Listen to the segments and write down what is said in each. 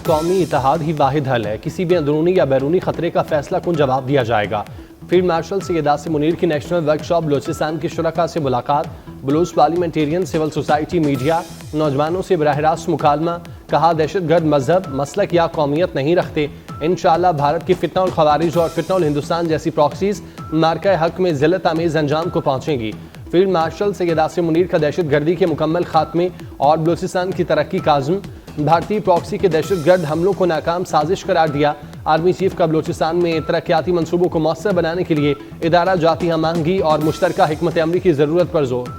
कौमी इत्तेहाद ही वाहिद हल है। किसी भी अंदरूनी या बैरूनी खतरे का फैसला कुन जवाब दिया जाएगा। फील्ड मार्शल सैयद आसिम मुनीर की नेशनल वर्कशॉप बलूचिस्तान के शुरका से मुलाकात। Baloch parliamentarian, civil society, media, नौजवानों से बराह रास्त मुकालमा। कहा, दहशतगर्द मजहब, मसलक या कौमियत नहीं रखते। इंशाअल्लाह भारत की फितना उल खवारिज और फितना उल हिंदुस्तान जैसी प्रॉक्सीज मार्का हक में जिल्लत आमेज अंजाम को पहुंचेंगी। फील्ड मार्शल सैयद आसिम मुनीर का दहशतगर्दी के मुकम्मल खात्मे और बलूचिस्तान की तरक्की का आज़म। भारतीय प्रॉक्सी के दहशतगर्द हमलों को नाकाम साजिश करार दिया। आर्मी चीफ का बलूचिस्तान में तरक्याती मंसूबों को मौसर बनाने के लिए इदारा जाती हमांगी और मुश्तरका हिकमत अमली की जरूरत पर जोर।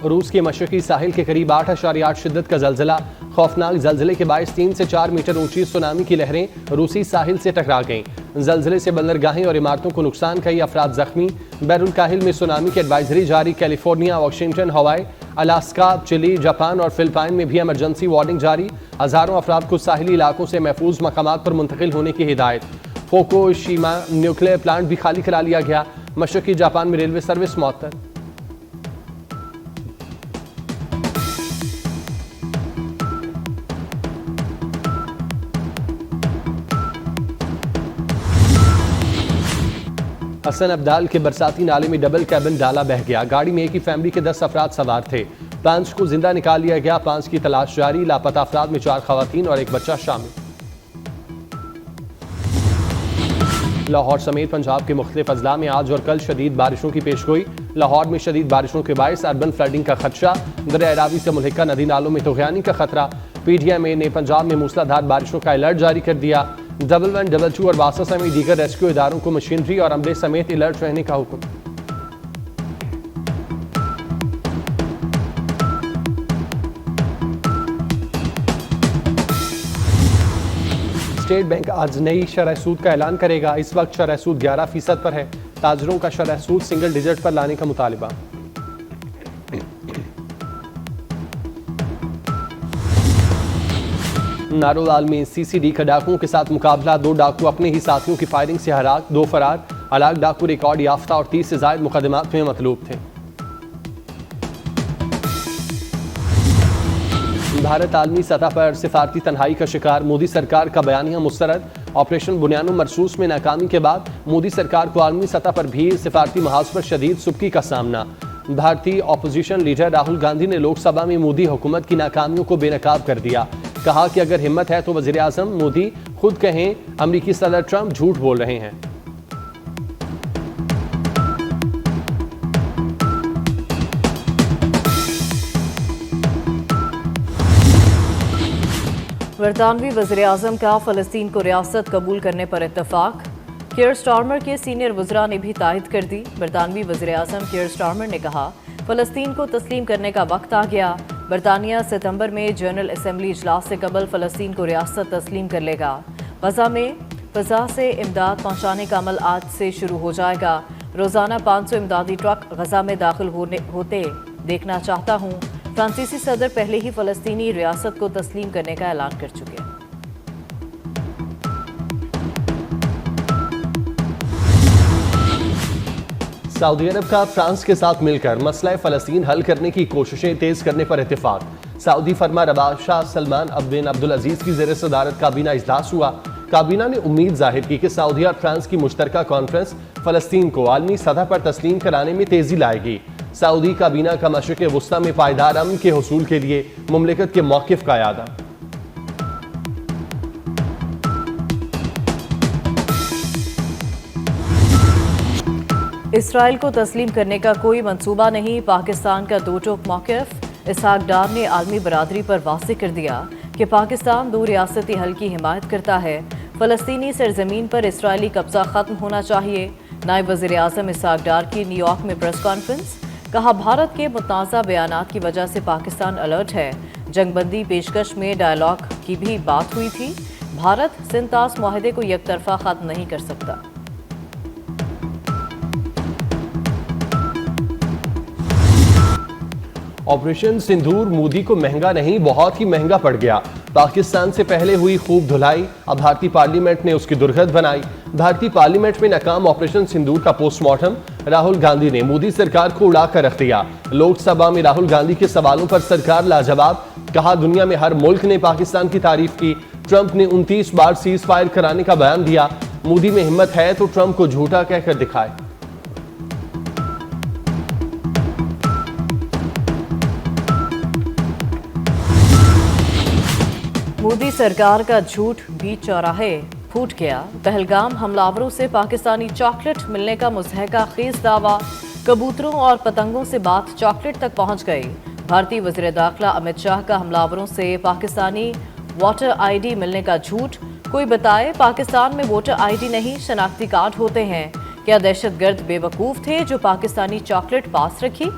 रूस के मशरकी साहिल के करीब 8.8 शिद्दत का जलजिला। खौफनाक जलजिले के बायस 3 से 4 मीटर ऊंची सुनामी की लहरें रूसी साहिल से टकरा गईं। जलजिले से बंदरगाहें और इमारतों को नुकसान, कई अफराद जख्मी। बैरुल काहिल में सुनामी की एडवाइजरी जारी। कैलिफोर्निया, वाशिंगटन, हवाई, अलास्का, चिली, जापान और फिलिपाइन में भी इमरजेंसी वार्निंग जारी। हजारों अफराद को साहिली इलाकों से महफूज मकामात पर मुंतकिल होने की हिदायत। फुकुशिमा न्यूक्लियर प्लांट भी खाली करा लिया गया। मशरकी जापान में रेलवे सर्विस मअतल। हसन अब्दाल के बरसाती नाले में डबल कैबिन डाला बह गया। गाड़ी में एक ही फैमिली के 10 अफराद सवार थे। 5 को जिंदा निकाल लिया गया। 5 की तलाश जारी। लापता अफराद में 4 खवातीन और एक बच्चा शामिल। लाहौर समेत पंजाब के मुख्तलिफ अजला में आज और कल शदीद बारिशों की पेशगोई। लाहौर में शदीद बारिशों के बायस अर्बन फ्लडिंग का खदशा। दरिया रावी से मुल्हिका नदी नालों में तुग़यानी का खतरा। PTM ने पंजाब में मूसलाधार बारिशों का अलर्ट जारी कर दिया। 11, 22 और वासा समेत दीगर रेस्क्यू इदारों को मशीनरी और अमले समेत अलर्ट रहने का हुक्म। स्टेट बैंक आज नई शरह सूद का ऐलान करेगा। इस वक्त शरह सूद 11% पर है। ताजरों का शरह सूद सिंगल डिजिट पर लाने का मुतालिबा। नारोलाल में CCD का डाकुओं के साथ मुकाबला। 2 डाकू अपने ही साथियों की फायरिंग से हलाक, 2 फरार। हलाक डाकू रिकॉर्ड याफ्ता और 30 से ज्यादा मुकदमात में मतलूब थे। भारत आलमी सतह पर सिफारती तन्हाई का शिकार। मोदी सरकार का बयानिया मुस्तरद। ऑपरेशन बुनियानो मरसूस में नाकामी के बाद मोदी सरकार को आलमी सतह पर भी सिफारती महाज पर शदीद सुबकी का सामना। भारतीय अपोजिशन लीडर राहुल गांधी ने लोकसभा में मोदी हुकूमत की नाकामियों को बेनकाब कर दिया। कहा कि अगर हिम्मत है तो वज़ीर आज़म मोदी खुद कहें अमरीकी सदर ट्रंप झूठ बोल रहे हैं। बरतानवी वज़ीर आज़म का फ़लस्तीन को रियासत कबूल करने पर इत्तफाक। कीयर स्टारमर के सीनियर वज़रा ने भी तायद कर दी। बरतानवी वज़ीर आज़म कीयर स्टारमर ने कहा, फ़लस्तीन को तस्लीम करने का वक्त आ गया। बरतानिया सितंबर में जनरल असम्बली इजलास से कबल फ़लस्तीन को रियासत तस्लीम कर लेगा। गजा में फ़ज़ा से इमदाद पहुँचाने का अमल आज से शुरू हो जाएगा। रोज़ाना 500 इमदादी ट्रक गजा में दाखिल होते देखना चाहता हूँ। फ्रांसीसी सदर पहले ही फ़लस्तीनी रियासत को तस्लीम करने का ऐलान कर चुके हैं। सऊदी अरब का फ्रांस के साथ मिलकर मसला फ़लस्तीन हल करने की कोशिशें तेज करने पर इत्तेफाक। सऊदी फरमा रवा शाह सलमान बिन अब्दुल अजीज की ज़ेर सदारत काबीना इजलास हुआ। काबीना ने उम्मीद जाहिर की कि सऊदी और फ्रांस की मुश्तरका कॉन्फ्रेंस फ़लस्तीन को आलमी सतह पर तस्लीम कराने में तेजी लाएगी। सऊदी काबीना का मशरिक़ वुस्ता में पायदार अमन के हुसूल के लिए मुमलिकत के मौक़िफ़ का यादा। इसराइल को तस्लीम करने का कोई मंसूबा नहीं। पाकिस्तान का दो टोक मौक़िफ़। इसहाक डार ने आलमी बरादरी पर वाज़ेह कर दिया कि पाकिस्तान 2 रियासती हल की हिमायत करता है। फ़लस्तीनी सरजमीन पर इसराइली कब्ज़ा ख़त्म होना चाहिए। नायब वज़ीर आज़म इसहाक डार की न्यूयॉर्क में प्रेस कॉन्फ्रेंस। कहा, भारत के मुतनाज़ा बयानात की वजह से पाकिस्तान अलर्ट है। जंगबंदी पेशकश में डायलॉग की भी बात हुई थी। भारत सिंतास मुआहदे को यकतरफा ख़त्म नहीं कर सकता। ऑपरेशन सिंदूर मोदी को महंगा नहीं, बहुत ही महंगा पड़ गया। पाकिस्तान से पहले हुई खूब धुलाई, अब भारतीय पार्लियामेंट ने उसकी दुर्गंध बनाई। भारतीय पार्लियामेंट में नाकाम ऑपरेशन सिंदूर का पोस्टमार्टम, राहुल गांधी ने मोदी सरकार को उड़ाकर रख दिया। लोकसभा में राहुल गांधी के सवालों पर सरकार लाजवाब, कहा दुनिया में हर मुल्क ने पाकिस्तान की तारीफ की। ट्रंप ने 29 बार सीज फायर कराने का बयान दिया। मोदी में हिम्मत है तो ट्रंप को झूठा कहकर दिखाए। मोदी सरकार का झूठ बीच चौराहे फूट गया। पहलगाम हमलावरों से पाकिस्तानी चॉकलेट मिलने का मुजहका खेज दावा, कबूतरों और पतंगों से बात चॉकलेट तक पहुंच गई। भारतीय वज़ीर दाखिला अमित शाह का हमलावरों से पाकिस्तानी वोटर आईडी मिलने का झूठ। कोई बताए पाकिस्तान में वोटर आईडी नहीं, शनाख्ती कार्ड होते हैं। क्या दहशतगर्द बेवकूफ थे जो पाकिस्तानी चॉकलेट पास रखी?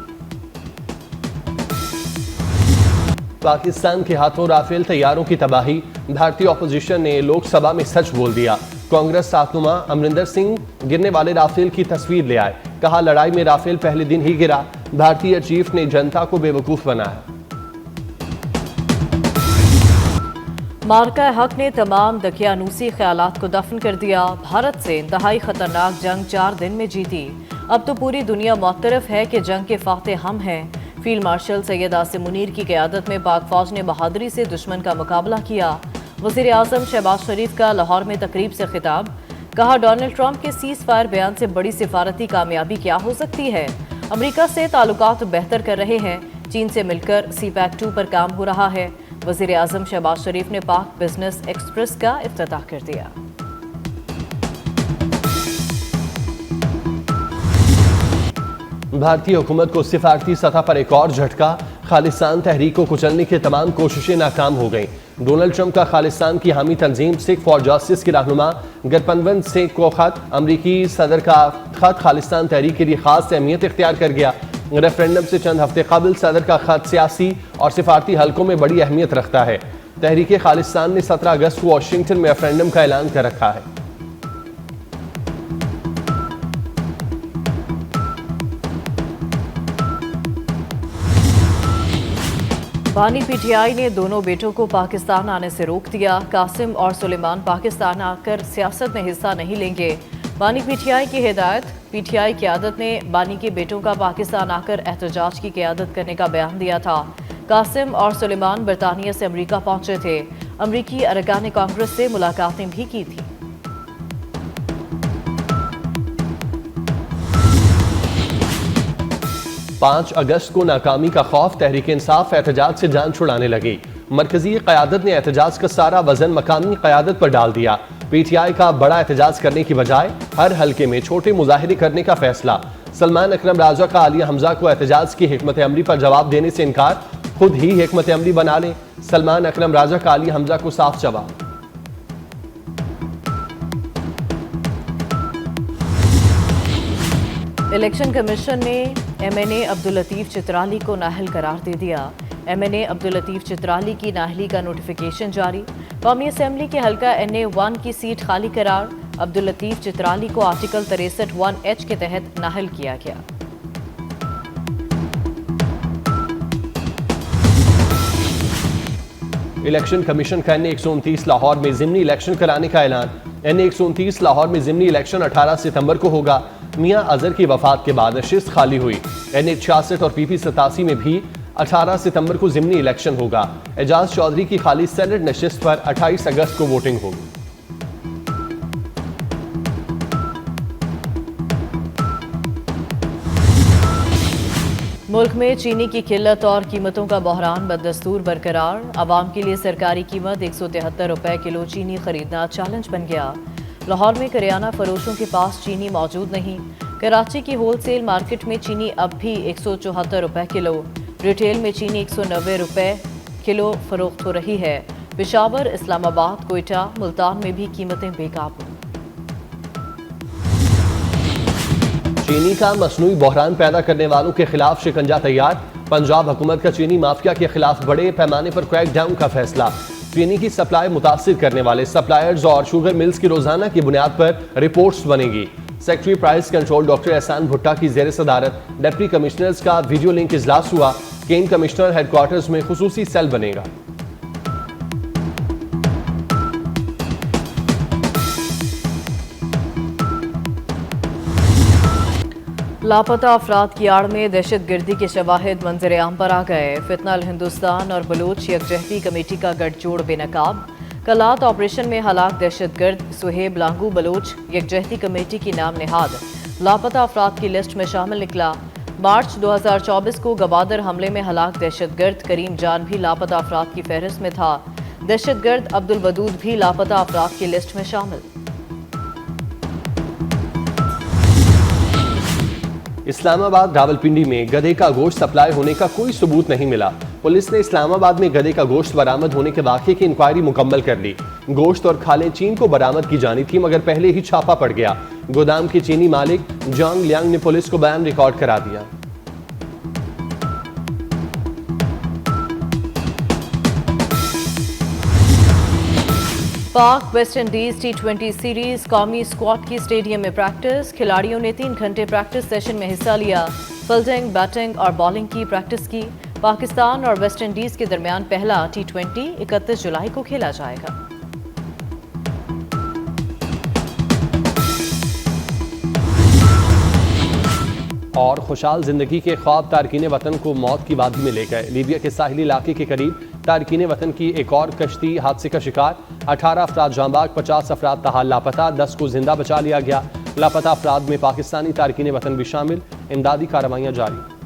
पाकिस्तान के हाथों राफेल तैयारों की तबाही, भारतीय ऑपोजिशन ने लोकसभा में सच बोल दिया। कांग्रेस साथनुमा अमरिंदर सिंह गिरने वाले राफेल की तस्वीर ले आए, कहा लड़ाई में राफेल पहले दिन ही गिरा। भारतीय चीफ ने जनता को बेवकूफ बनाया। मार्का हक ने तमाम दकियानूसी ख्यालात को दफन कर दिया। भारत से इंतहाई खतरनाक जंग 4 दिन में जीती। अब तो पूरी दुनिया मुअत्तरफ है कि जंग के फातेह हम हैं। फील्ड मार्शल सैयद आसिम मुनीर की क़यादत में पाक फौज ने बहादुरी से दुश्मन का मुकाबला किया। वज़ीर आज़म शहबाज शरीफ का लाहौर में तकरीब से खिताब, कहा डोनाल्ड ट्रंप के सीज फायर बयान से बड़ी सिफारती कामयाबी क्या हो सकती है। अमरीका से ताल्लुकात बेहतर कर रहे हैं। चीन से मिलकर CPEC-2 पर काम हो रहा है। वज़ीर आज़म शहबाज शरीफ ने पाक बिजनेस एक्सप्रेस का इफ्तिताह कर दिया। भारतीय हुकूमत को सिफारती सतह पर एक और झटका, खालिस्तान तहरीक को कुचलने की तमाम कोशिशें नाकाम हो गईं। डोनाल्ड ट्रंप का खालिस्तान की हामी तंजीम सिख फॉर जस्टिस की रहनुमा गठबंधन से को खत, अमरीकी सदर का खत खालिस्तान तहरीक के लिए खास अहमियत इख्तियार कर गया। रेफरेंडम से चंद हफ्ते कबल सदर का खत सियासी और सिफारती हलकों में बड़ी अहमियत रखता है। तहरीक खालिस्तान ने 17 अगस्त को वाशिंगटन में रेफरेंडम का ऐलान कर रखा है। बानी PTI ने दोनों बेटों को पाकिस्तान आने से रोक दिया। कासिम और सुलेमान पाकिस्तान आकर सियासत में हिस्सा नहीं लेंगे। बानी PTI की हिदायत। PTI क़यादत ने बानी के बेटों का पाकिस्तान आकर एहतजाज की क़यादत करने का बयान दिया था। कासिम और सुलेमान बरतानिया से अमरीका पहुंचे थे। अमरीकी अरकान कांग्रेस से मुलाकातें भी की थी। 5 अगस्त को नाकामी का खौफ, तहरीक इंसाफ एहतजाज से जान छुड़ाने लगी। मरकजी क़यादत ने एहतजाज का सारा वजन मकामी क़यादत पर डाल दिया। PTI का बड़ा एहतजाज करने की बजाय हर हल्के में छोटे मुजाहरे करने का फैसला। सलमान अकरम राजा का आलिया हमजा को एहतजाज की हिकमत अमली पर जवाब देने से इनकार, खुद ही हिकमत अमली बना लें। सलमान अकरम राजा का आलिया हमजा को साफ जवाब। इलेक्शन कमीशन ने MNA अब्दुल लतीफ चित्राली को नाअहल करार दे दिया। MNA अब्दुल लतीफ चित्राली की नाअहली का नोटिफिकेशन जारी। कौमी असेंबली के हल्का NA1 की सीट खाली करार। अब्दुल लतीफ चित्राली को आर्टिकल 63(1)H के तहत नाअहल किया गया। इलेक्शन कमीशन का NA129 लाहौर में ज़िमनी इलेक्शन कराने का ऐलान। NA129 लाहौर में ज़िमनी इलेक्शन 18 सितंबर को होगा। मियां अजहर की वफात के बाद नशिस्त खाली हुई। NA66 और PP 87 में भी 18 सितंबर को ज़िमनी इलेक्शन होगा। एजाज चौधरी की खाली सेनेट नशिस्त पर 28 अगस्त को वोटिंग होगी। मुल्क में चीनी की किल्लत और कीमतों का बहरान बदस्तूर बरकरार। आवाम के लिए सरकारी कीमत 173 रुपए किलो चीनी खरीदना चैलेंज बन गया। लाहौर में करियाना फरोशों के पास चीनी मौजूद नहीं। कराची की होलसेल मार्केट में चीनी अब भी 174 रुपए किलो, रिटेल में चीनी 190 रुपए किलो फरोख्त हो रही है। पेशावर, इस्लामाबाद, कोयटा, मुल्तान में भी कीमतें बेकाबू। चीनी का मसनूई बहरान पैदा करने वालों के खिलाफ शिकंजा तैयार। पंजाब हुकूमत का चीनी माफिया के खिलाफ बड़े पैमाने पर क्रैक डाउन का फैसला। चीनी की सप्लाई मुतासिर करने वाले सप्लायर्स और शुगर मिल्स की रोजाना की बुनियाद पर रिपोर्ट्स बनेगी। सेक्रेटरी प्राइस कंट्रोल डॉक्टर एहसान भुट्टा की जेर सदारत डिप्टी कमिश्नर्स का वीडियो लिंक इजलास हुआ। गेम कमिश्नर हेडक्वार्टर्स में खुसूसी सेल बनेगा। लापता अफराद की आड़ में दहशतगर्दी के शवाहिद मंजर आम पर आ गए। फितनल हिंदुस्तान और बलूच यकजहती कमेटी का गठजोड़ बेनकाब। कलात ऑपरेशन में हलाक दहशतगर्द सुहेब लांगू बलूच यकजहती कमेटी की नाम निहाद लापता अफराद की लिस्ट में शामिल निकला। मार्च 2024 को गवादर हमले में हलाक दहशतगर्द करीम जान भी लापता अफराद की फहरिस्त में था। दहशतगर्द अब्दुल वदूद भी लापता अफराद की लिस्ट में शामिल। इस्लामाबाद रावलपिंडी में गधे का गोश्त सप्लाई होने का कोई सबूत नहीं मिला। पुलिस ने इस्लामाबाद में गधे का गोश्त बरामद होने के वाक़े की इंक्वायरी मुकम्मल कर ली। गोश्त और खालें चीन को बरामद की जानी थी, मगर पहले ही छापा पड़ गया। गोदाम के चीनी मालिक जॉन्ग लियांग ने पुलिस को बयान रिकॉर्ड करा दिया। पाक वेस्ट इंडीज T20 सीरीज कौमी स्क्वाड की स्टेडियम में प्रैक्टिस। खिलाड़ियों ने 3 घंटे प्रैक्टिस सेशन में हिस्सा लिया। फील्डिंग, बैटिंग और बॉलिंग की प्रैक्टिस की। पाकिस्तान और वेस्ट इंडीज के दरमियान पहला T20 31 जुलाई को खेला जाएगा। और खुशहाल जिंदगी के ख्वाब तारकीन वतन को मौत की वादी में ले गए। लीबिया के साहिली इलाके के करीब तारकीन वतन की एक और कश्ती हादसे का शिकार। 18 अफराद जांबाग, 50 अफराद ताहाल लापता, 10 को जिंदा बचा लिया गया। लापता अफराद में पाकिस्तानी तारकीन वतन भी शामिल। इमदादी कार्रवाइयां जारी।